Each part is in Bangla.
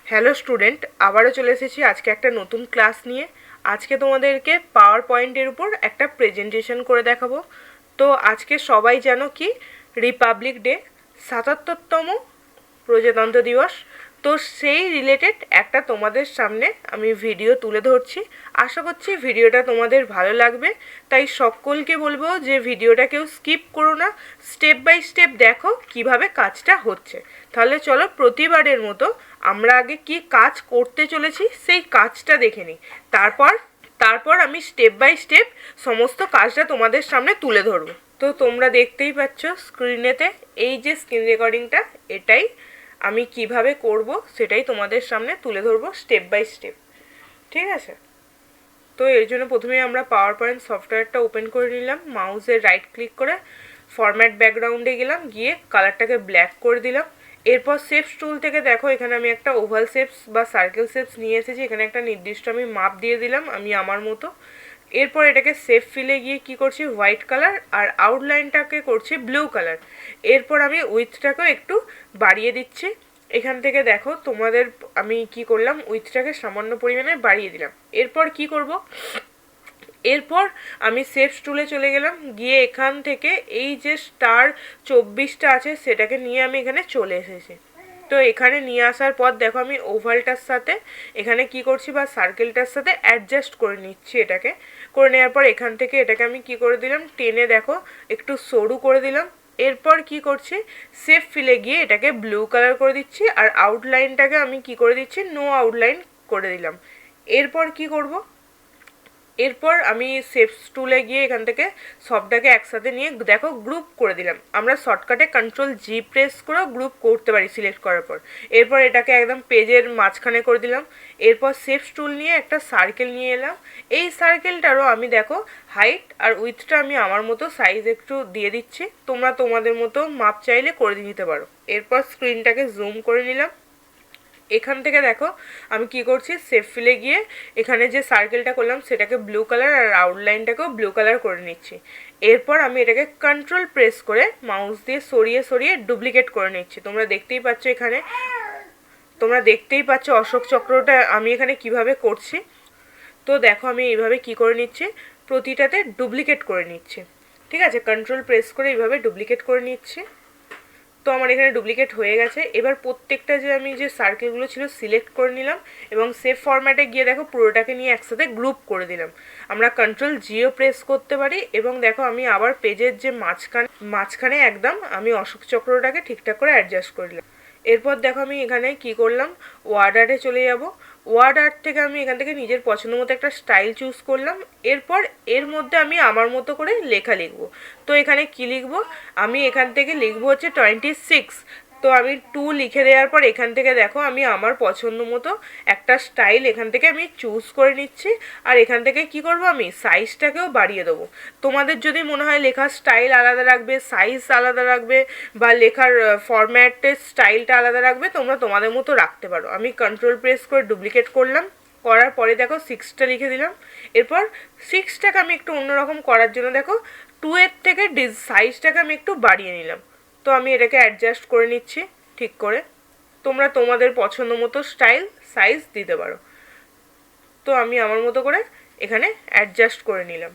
হ্যালো স্টুডেন্ট, আবারও চলে এসেছি আজকে একটা নতুন ক্লাস নিয়ে। আজকে তোমাদেরকে পাওয়ার পয়েন্টের উপর একটা প্রেজেন্টেশন করে দেখাবো। তো আজকে সবাই জানো কি রিপাবলিক ডে, ৭৭তম প্রজাতন্ত্র দিবস। তো সেই রিলেটেড একটা তোমাদের সামনে আমি ভিডিও তুলে ধরছি। আশা করছি ভিডিওটা তোমাদের ভালো লাগবে, তাই সকলকে বলবো যে ভিডিওটা কেউ স্কিপ করো না, স্টেপ বাই স্টেপ দেখো কিভাবে কাজটা হচ্ছে। তাহলে চলো প্রতিবারের মতো আমরা আগে কি কাজ করতে চলেছি সেই কাজটা দেখে নিই। তারপর আমি স্টেপ বাই স্টেপ সমস্ত কাজটা তোমাদের সামনে তুলে ধরবো। তো তোমরা দেখতেই পাচ্ছ স্ক্রিনেতে এই যে স্ক্রিন রেকর্ডিংটা, এটাই আমি কিভাবে করব সেটাই তোমাদের সামনে তুলে ধরবো স্টেপ বাই স্টেপ। ঠিক আছে? তো এর জন্য প্রথমে আমরা পাওয়ার পয়েন্ট সফটওয়্যারটা ওপেন করে নিলাম, মাউসের রাইট ক্লিক করে ফরম্যাট ব্যাকগ্রাউন্ডে গেলাম, গিয়ে কালারটাকে ব্ল্যাক করে দিলাম। এরপর শেপস টুল থেকে দেখো এখানে আমি একটা ওভাল শেপস বা সার্কেল শেপস নিয়ে এসেছি। এখানে একটা নির্দিষ্ট আমি মাপ দিয়ে দিলাম আমি আমার মতো। এরপর এটাকে সেভ ফিলে গিয়ে কি করছি, হোয়াইট কালার আর আউটলাইনটাকে করছি ব্লু কালার। এরপর আমি উইথটাকেও একটু বাড়িয়ে দিচ্ছি। এখান থেকে দেখো তোমাদের আমি কি করলাম, উইথটাকে সামান্য পরিমাণে বাড়িয়ে দিলাম। এরপর কি করব, এরপর আমি শেপস টুলে চলে গেলাম, গিয়ে এখান থেকে এই যে স্টার 24টা আছে সেটাকে নিয়ে আমি এখানে চলে এসেছি। তো এখানে নিয়ে আসার পর দেখো আমি ওভালটার সাথে এখানে কি করছি বা সার্কেলটার সাথে অ্যাডজাস্ট করে নিচ্ছি। এটাকে করে নেওয়ার পর এখান থেকে এটাকে আমি কি করে দিলাম, টেনে দেখো একটু সরু করে দিলাম। এরপর কি করছি, সেভ ফিলে গিয়ে এটাকে ব্লু কালার করে দিচ্ছি আর আউটলাইনটাকে আমি কি করে দিচ্ছি, নো আউটলাইন করে দিলাম। এরপর কি করব, এরপর আমি শেপস টুলে গিয়ে এখান থেকে সবটাকে একসাথে নিয়ে দেখো গ্রুপ করে দিলাম। আমরা শর্টকাটে কন্ট্রোল-G প্রেস করেও গ্রুপ করতে পারি সিলেক্ট করার পর। এরপর এটাকে একদম পেজের মাঝখানে করে দিলাম। এরপর শেপস টুল নিয়ে একটা সার্কেল নিয়ে এলাম। এই সার্কেলটারও আমি দেখো হাইট আর উইথটা আমি আমার মতো সাইজ একটু দিয়ে দিচ্ছি, তোমরা তোমাদের মতো মাপ চাইলে করে নিতে পারো। এরপর স্ক্রিনটাকে জুম করে নিলাম। এখান থেকে দেখো আমি কি করছি, সেভ ফিলে গিয়ে এখানে যে সার্কেলটা করলাম সেটাকে ব্লু কালার আর আউটলাইনটাকেও ব্লু কালার করে নিচ্ছি। এরপর আমি এটাকে কন্ট্রোল প্রেস করে মাউস দিয়ে সরিয়ে সরিয়ে ডুপ্লিকেট করে নিচ্ছি। তোমরা দেখতেই পাচ্ছ অশোক চক্রটা আমি এখানে কিভাবে করছি। তো দেখো আমি এইভাবে কি করে নিচ্ছি, প্রতিটাতে ডুপ্লিকেট করে নিচ্ছি। ঠিক আছে, কন্ট্রোল প্রেস করে এইভাবে ডুপ্লিকেট করে নিচ্ছি। তো আমার এখানে ডুপ্লিকেট হয়ে গেছে। এবার প্রত্যেকটা যে আমি যে সার্কেলগুলো ছিল সিলেক্ট করে নিলাম এবং সেভ ফরম্যাটে গিয়ে দেখো পুরোটাকে নিয়ে একসাথে গ্রুপ করে দিলাম। আমরা কন্ট্রোল-G প্রেস করতে পারি এবং দেখো আমি আবার পেজের যে মাঝখানে একদম আমি অশোক চক্রটাকে ঠিকঠাক করে অ্যাডজাস্ট করে দিলাম। এরপর দেখো আমি এখানে কি করলাম, ওয়ার্ড আর্টে চলে যাব। ওয়ার্ড আর্ট থেকে আমি এখান থেকে নিজের পছন্দ মতো একটা স্টাইল চুজ করলাম। এরপর এর মধ্যে আমি আমার মতো করে লেখা লিখব। তো এখানে কি লিখব, আমি এখান থেকে লিখবো হচ্ছে 26। তো আমি 2 লিখে দেওয়ার পর এখান থেকে দেখো আমি আমার পছন্দ মতো একটা স্টাইল এখান থেকে আমি চুজ করে নিচ্ছি। আর এখান থেকে কি করব, আমি সাইজটাকেও বাড়িয়ে দেবো। তোমাদের যদি মনে হয় লেখার স্টাইল আলাদা রাখবে, সাইজ আলাদা রাখবে বা লেখার ফরম্যাটের স্টাইলটা আলাদা রাখবে, তোমরা তোমাদের মতো রাখতে পারো। আমি কন্ট্রোল প্রেস করে ডুপ্লিকেট করলাম, করার পরে দেখো 6টা লিখে দিলাম। এরপর 6টাকে আমি একটু অন্যরকম করার জন্য দেখো 2 থেকে সাইজটাকে আমি একটু বাড়িয়ে নিলাম। তো আমি এটাকে অ্যাডজাস্ট করে নিচ্ছি ঠিক করে। তোমরা তোমাদের পছন্দ মতো স্টাইল সাইজ দিতে পারো। তো আমি আমার মতো করে এখানে অ্যাডজাস্ট করে নিলাম।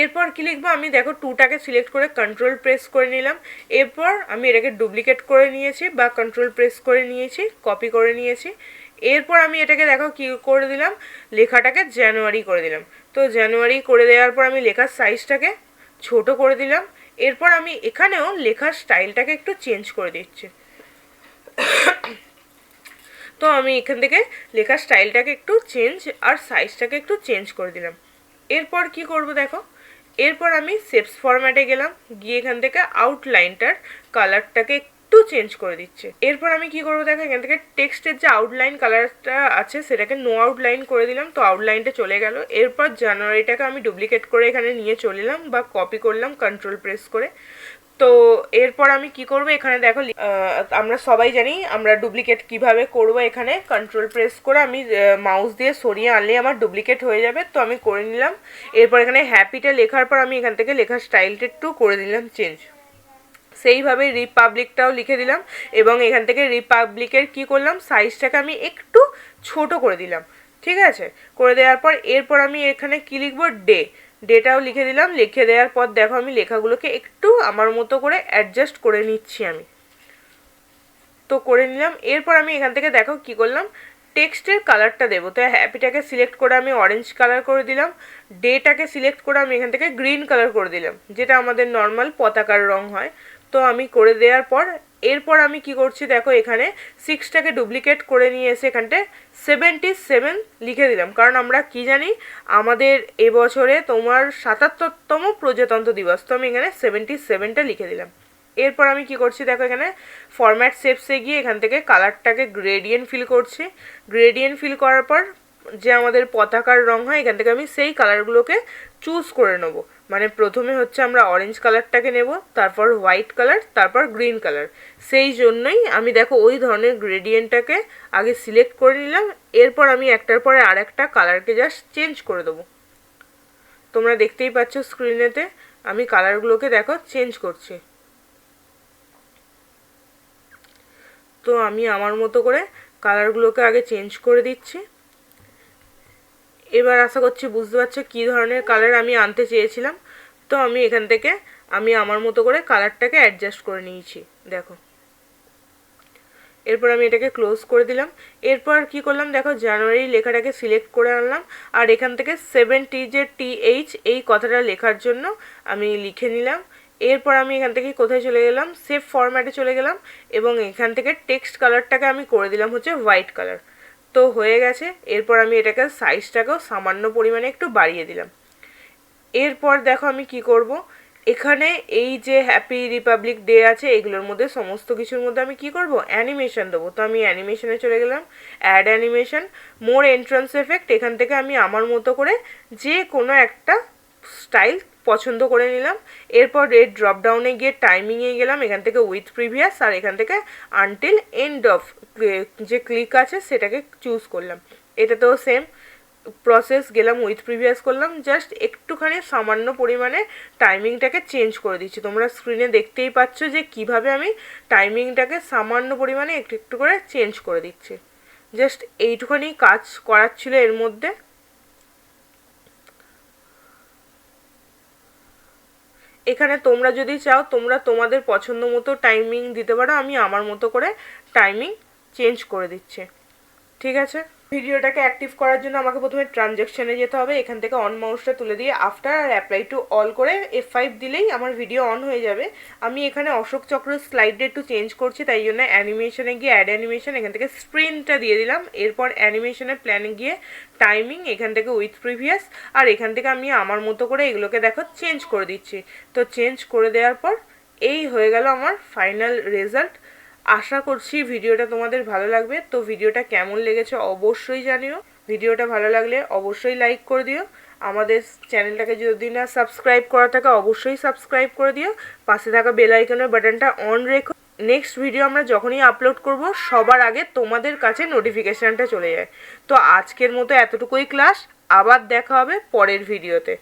এরপর কি লিখবো, আমি দেখো 2টাকে সিলেক্ট করে কন্ট্রোল প্রেস করে নিলাম। এরপর আমি এটাকে ডুপ্লিকেট করে নিয়েছি বা কন্ট্রোল প্রেস করে নিয়েছি, কপি করে নিয়েছি। এরপর আমি এটাকে দেখো কি করে দিলাম, লেখাটাকে জানুয়ারি করে দিলাম। তো জানুয়ারি করে দেওয়ার পর আমি লেখার সাইজটাকে ছোট করে দিলাম। এরপর আমি এখানেও লেখার স্টাইলটাকে একটু চেঞ্জ করে দিচ্ছি। তো আমি এখান থেকে লেখার স্টাইলটাকে একটু চেঞ্জ আর সাইজটাকে একটু চেঞ্জ করে দিলাম। এরপর কি করব দেখো, এরপর আমি শেপস ফরম্যাটে গেলাম, গিয়ে এখান থেকে আউটলাইনটার কালারটাকে একটু চেঞ্জ করে দিচ্ছে। এরপর আমি কি করবো দেখো, এখান থেকে টেক্সটের যে আউটলাইন কালারটা আছে সেটাকে নো আউটলাইন করে দিলাম। তো আউটলাইনটা চলে গেল। এরপর জানুয়ারিটাকে আমি ডুপ্লিকেট করে এখানে নিয়ে চলে এলাম বা কপি করলাম কন্ট্রোল প্রেস করে। তো এরপর আমি কি করব, এখানে দেখো আমরা সবাই জানি আমরা ডুপ্লিকেট কিভাবে করব। এখানে কন্ট্রোল প্রেস করে আমি মাউস দিয়ে সরিয়ে আনলে আমার ডুপ্লিকেট হয়ে যাবে। তো আমি করে নিলাম। এরপর এখানে হ্যাপিটা লেখার পর আমি এখান থেকে লেখার স্টাইলটা একটু করে দিলাম চেঞ্জ। সেইভাবে রিপাবলিকটাও লিখে দিলাম এবং এখান থেকে রিপাবলিকের কি করলাম, সাইজটাকে আমি একটু ছোট করে দিলাম। ঠিক আছে, করে দেওয়ার পর এরপর আমি এখানে কি লিখবো, ডেটাও লিখে দিলাম। লিখে দেওয়ার পর দেখো আমি লেখাগুলোকে একটু আমার মতো করে অ্যাডজাস্ট করে নিচ্ছি আমি। তো করে নিলাম। এরপর আমি এখান থেকে দেখো কি করলাম, টেক্সটের কালারটা দেবো। তো হ্যাপিটাকে সিলেক্ট করে আমি অরেঞ্জ কালার করে দিলাম, ডেটাকে সিলেক্ট করে আমি এখান থেকে গ্রিন কালার করে দিলাম, যেটা আমাদের নর্মাল পতাকার রং হয়। তো আমি করে দেওয়ার পর এরপর আমি কি করছি দেখো, এখানে 6টাকে ডুপ্লিকেট করে নিয়ে এসে এখানটায় 77 লিখে দিলাম, কারণ আমরা কি জানি আমাদের এবছরে তোমার 77তম প্রজাতন্ত্র দিবস। তো আমি এখানে 77টা লিখে দিলাম। এরপর আমি কি করছি দেখো, এখানে ফরম্যাট শেপসে গিয়ে এখান থেকে কালারটাকে গ্রেডিয়েন্ট ফিল করছি। গ্রেডিয়েন্ট ফিল করার পর যে আমাদের পতাকার রং হয় এখান থেকে আমি সেই কালারগুলোকে চুজ করে নেবো। মানে প্রথমে হচ্ছে আমরা অরেঞ্জ কালারটাকে নেব, তারপর হোয়াইট কালার, তারপর গ্রিন কালার। সেই জন্যই আমি দেখো ওই ধরনের গ্রেডিয়েন্টটাকে আগে সিলেক্ট করে নিলাম। এরপর আমি একটার পরে আর একটা কালারকে জাস্ট চেঞ্জ করে দেবো। তোমরা দেখতেই পাচ্ছ স্ক্রিনেতে আমি কালারগুলোকে দেখো চেঞ্জ করছি। তো আমি আমার মতো করে কালারগুলোকে আগে চেঞ্জ করে দিচ্ছি। এবার আশা করছি বুঝতে পারছো কী ধরনের কালার আমি আনতে চেয়েছিলাম। তো আমি এখান থেকে আমি আমার মতো করে কালারটাকে অ্যাডজাস্ট করে নিয়েছি দেখো। এরপর আমি এটাকে ক্লোজ করে দিলাম। এরপর কি করলাম দেখো, জানুয়ারি লেখাটাকে সিলেক্ট করে আনলাম আর এখান থেকে 70 যে TH এই কথাটা লেখার জন্য আমি লিখে নিলাম। এরপর আমি এখান থেকে কোথায় চলে গেলাম, সেভ ফরম্যাটে চলে গেলাম এবং এখান থেকে টেক্সট কালারটাকে আমি করে দিলাম হচ্ছে হোয়াইট কালার। তো হয়ে গেছে। এরপর আমি এটাকে সাইজটাকেও সামান্য পরিমাণে একটু বাড়িয়ে দিলাম। এরপর দেখো আমি কি করব, এখানে এই যে হ্যাপি রিপাবলিক ডে আছে এগুলোর মধ্যে সমস্ত কিছুর মধ্যে আমি কি করব, অ্যানিমেশন দেবো। তো আমি অ্যানিমেশনে চলে গেলাম, অ্যাড অ্যানিমেশন, মোর এন্ট্রান্স এফেক্ট। এখান থেকে আমি আমার মতো করে যে কোনো একটা স্টাইল পছন্দ করে নিলাম। এরপর এর ড্রপ ডাউনে গিয়ে টাইমিংয়ে গেলাম, এখান থেকে উইথ প্রিভিয়াস আর এখান থেকে আনটিল এন্ড অফ যে ক্লিক আছে সেটাকে চুজ করলাম। এটাতেও সেম প্রসেস, গেলাম উইথ প্রিভিয়াস করলাম, জাস্ট একটুখানি সামান্য পরিমাণে টাইমিংটাকে চেঞ্জ করে দিচ্ছি। তোমরা স্ক্রিনে দেখতেই পাচ্ছ যে কিভাবে আমি টাইমিংটাকে সামান্য পরিমাণে একটু একটু করে চেঞ্জ করে দিচ্ছি। জাস্ট এইটুখানি কাজ করার ছিল এর মধ্যে। এখানে তোমরা যদি চাও তোমরা তোমাদের পছন্দ মতো টাইমিং দিতে পারো, আমি আমার মতো করে টাইমিং চেঞ্জ করে দিচ্ছি। ঠিক আছে, ভিডিওটাকে অ্যাক্টিভ করার জন্য আমাকে প্রথমে ট্রানজ্যাকশনে যেতে হবে। এখান থেকে অন মাউসটা তুলে দিয়ে আফটার আর অ্যাপ্লাই টু অল করে F5 দিলেই আমার ভিডিও অন হয়ে যাবে। আমি এখানে অশোক চক্রের স্লাইডটা একটু চেঞ্জ করছি, তাই জন্য অ্যানিমেশনে গিয়ে অ্যাড অ্যানিমেশন, এখান থেকে স্প্রিন্টটা দিয়ে দিলাম। এরপর অ্যানিমেশনের প্ল্যানে গিয়ে টাইমিং, এখান থেকে উইথ প্রিভিয়াস আর এখান থেকে আমি আমার মতো করে এগুলোকে দেখো চেঞ্জ করে দিচ্ছি। তো চেঞ্জ করে দেওয়ার পর এই হয়ে গেল আমার ফাইনাল রেজাল্ট। আশা করছি ভিডিওটা তোমাদের ভালো লাগবে। তো ভিডিওটা কেমন লেগেছে অবশ্যই জানিও। ভিডিওটা ভালো লাগলে অবশ্যই লাইক করে দিও। আমাদের চ্যানেলটাকে যদি না সাবস্ক্রাইব করা থাকে অবশ্যই সাবস্ক্রাইব করে দিও। পাশে থাকা বেল আইকনের বাটনটা অন রেখো। নেক্সট ভিডিও আমরা যখনই আপলোড করব সবার আগে তোমাদের কাছে নোটিফিকেশানটা চলে যায়। তো আজকের মতো এতটুকুই ক্লাস, আবার দেখা হবে পরের ভিডিওতে।